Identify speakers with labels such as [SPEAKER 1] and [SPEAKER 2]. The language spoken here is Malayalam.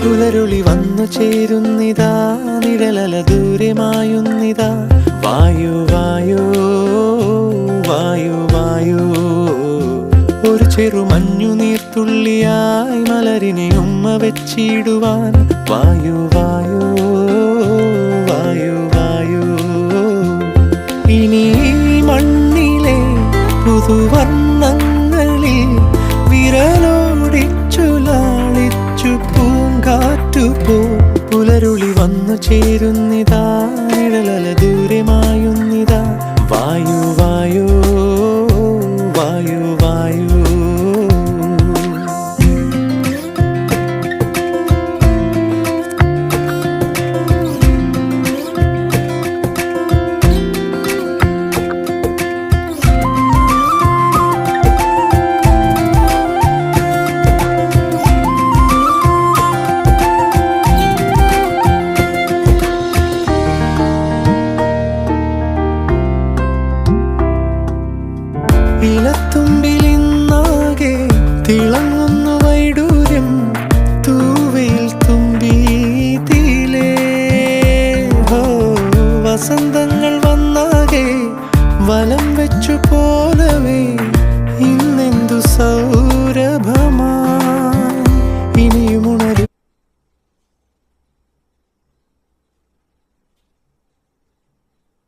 [SPEAKER 1] പുലരുളി വന്നു ചേരുന്നിതാ, നിഴലല ദൂരെ മായുന്നിതാ. വായു വായോ വായു വായോ, ഒരു ചെറു മഞ്ഞു നീർത്തുള്ളിയായി മലരിനെ ഉമ്മ വെച്ചിടുവാൻ. വായു വായോ വായു വായോ, ഇനി മണ്ണിലെ പുതുവർണ്ണങ്ങളിൽ വിരലോടിച്ചു ലാളിച്ചു പൂങ്കാറ്റുപോ. പുലരുളി വന്നു ചേരുന്നിതാ, നിഴലല ദൂരെ മായുന്നിതാ. വായു വായോ വായു വായു. ഇലത്തുമ്പിലിന്നാകെ തിളങ്ങുന്നു വൈഡൂര്യം, തൂവയിൽ തുമ്പീതിലേ. വസന്തങ്ങൾ വന്നാകെ വലം വെച്ചു പോ